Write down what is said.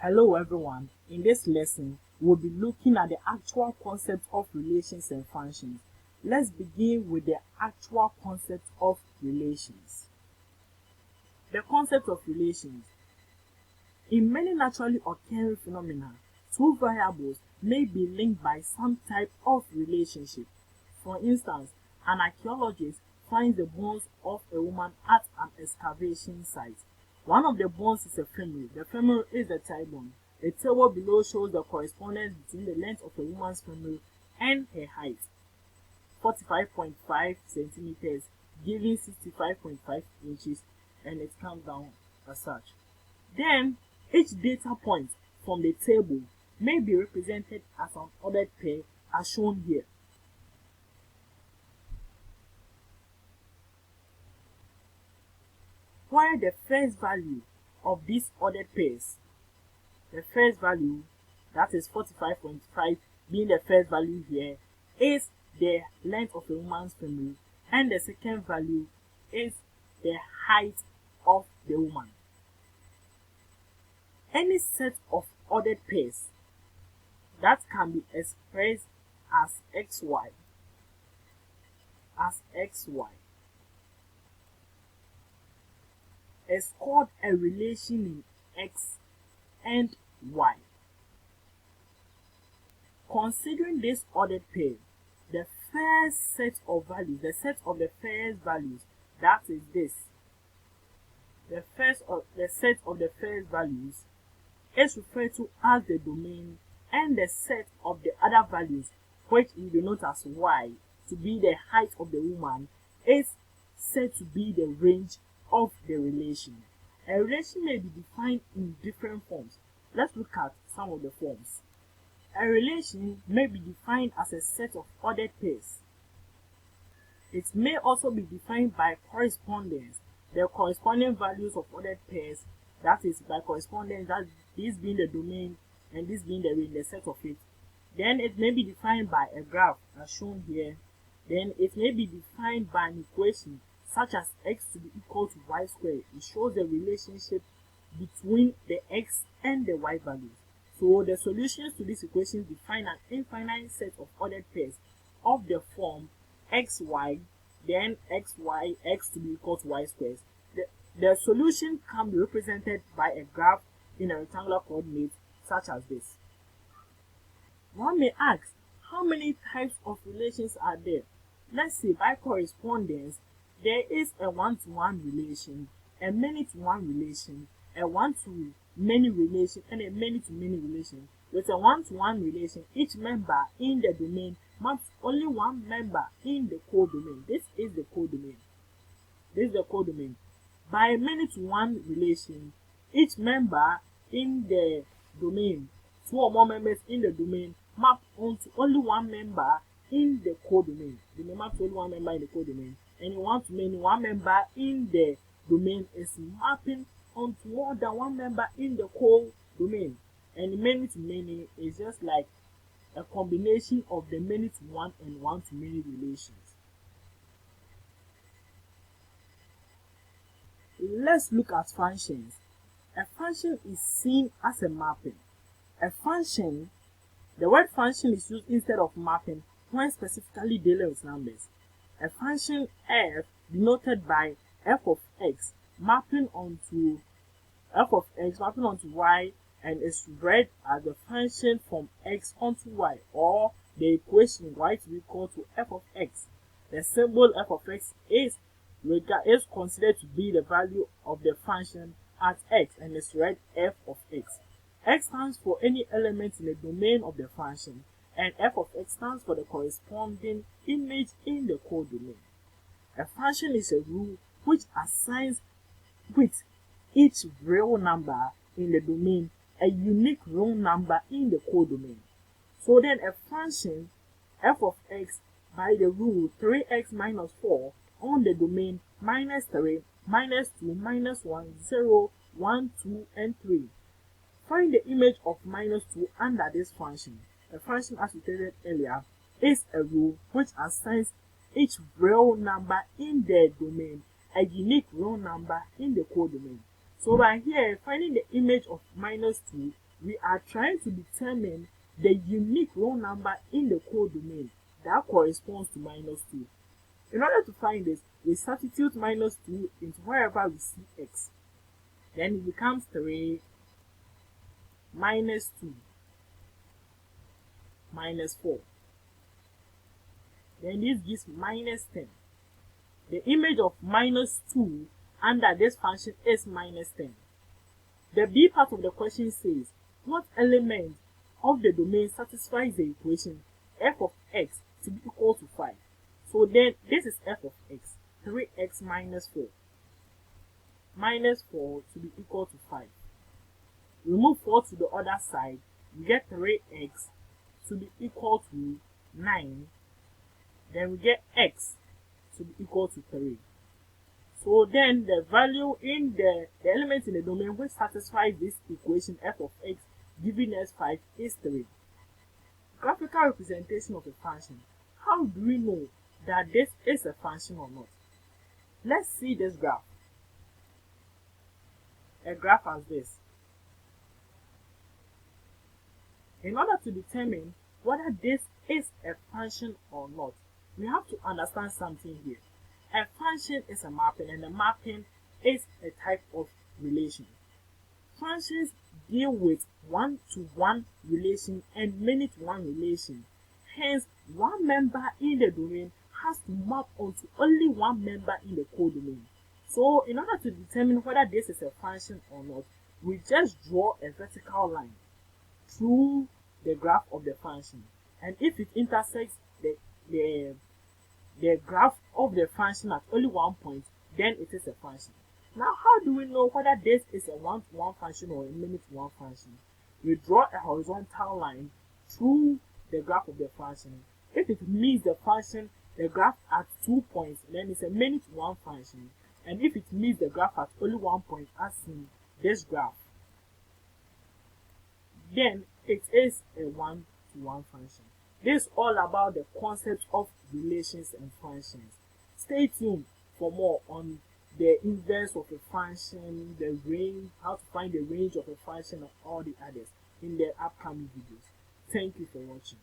Hello everyone, in this lesson we'll be looking at the actual concept of relations and functions. Let's begin with the actual concept of relations. The concept of relations. In many naturally occurring phenomena, two variables may be linked by some type of relationship. For instance, an archaeologist finds the bones of a woman at an excavation site. One of the bones is a femur. The femur is the thigh bone. The table below shows the correspondence between the length of a woman's femur and her height, 45.5 centimeters, giving 65.5 inches, and it comes down as such. Then, each data point from the table may be represented as an ordered pair as shown here. Where the first value of these ordered pairs, the first value, that is 45.5 being the first value here, is the length of a woman's femur, and the second value is the height of the woman. Any set of ordered pairs that can be expressed as xy, is called a relation in x and y. Considering this ordered pair, the first set of values, the set of the first values, that is this, the set of the first values is referred to as the domain, and the set of the other values, which we denote as y, to be the height of the woman, is said to be the range of the relation. A relation may be defined in different forms. Let's look at some of the forms. A relation may be defined as a set of ordered pairs. It may also be defined by correspondence, the corresponding values of ordered pairs, that is by correspondence, that this being the domain and this being the range, the set of it. Then it may be defined by a graph as shown here. Then it may be defined by an equation such as x to be equal to y squared. It shows the relationship between the x and the y values. So the solutions to these equations define an infinite set of ordered pairs of the form xy, then xy, x to be equal to y squared. The solution can be represented by a graph in a rectangular coordinate such as this. One may ask, how many types of relations are there? Let's say by correspondence, there is a one-to-one relation, a many-to-one relation, a one-to-many relation, and a many-to-many relation. With a one-to-one relation, each member in the domain maps only one member in the codomain. This is the codomain. By a many-to-one relation, each member in the domain, two or more members in the domain, map onto only one member in the codomain. They may map to only one member in the codomain. And in one-to-many, one member in the domain is mapping onto more than one member in the codomain. And many-to-many is just like a combination of the many-to-one and one-to-many relations. Let's look at functions. A function is seen as a mapping. A function, the word function is used instead of mapping when specifically dealing with numbers. A function f denoted by f of x mapping onto y and is read as the function from x onto y, or the equation y to be equal to f of x. The symbol f of x is considered to be the value of the function at x and is read f of x. X stands for any element in the domain of the function, and f of x stands for the corresponding image in the codomain. A function is a rule which assigns with each real number in the domain a unique real number in the codomain. So then a function f of x by the rule 3x minus 4 on the domain minus 3, minus 2, minus 1, 0, 1, 2, and 3. Find the image of minus 2 under this function. A function, as we stated earlier, is a rule which assigns each real number in the domain a unique real number in the codomain. So by here, finding the image of minus 2 we are trying to determine the unique row number in the codomain that corresponds to -2. In order to find this, we substitute -2 into wherever we see x. Then it becomes 3 -2 -4. Then this gives -10. The image of -2 under this function is -10. The B part of the question says, what element of the domain satisfies the equation f of x to be equal to 5? So then this is f of x, 3x minus 4. Minus 4 to be equal to 5. Remove 4 to the other side, we get 3x to be equal to 9. Then we get x to be equal to 3. So then the value in the element in the domain which satisfies this equation f of x giving us 5 is 3. Graphical representation of a function. How do we know that this is a function or not? Let's see this graph. A graph as this. In order to determine whether this is a function or not, we have to understand something here. A function is a mapping, and a mapping is a type of relation. Functions deal with one-to-one relation and many-to-one relation. Hence, one member in the domain has to map onto only one member in the codomain. So, in order to determine whether this is a function or not, we just draw a vertical line through the graph of the function. And if it intersects the graph of the function at only one point, then it is a function. Now, how do we know whether this is a one-to-one function or a many-to-one function? We draw a horizontal line through the graph of the function. If it meets the function, the graph at 2 points, then it's a many-to-one function. And if it meets the graph at only 1 point, as in this graph, then it is a one-to-one function. This is all about the concept of relations and functions. Stay tuned for more on the inverse of a function, the range, how to find the range of a function, and all the others in the upcoming videos. Thank you for watching.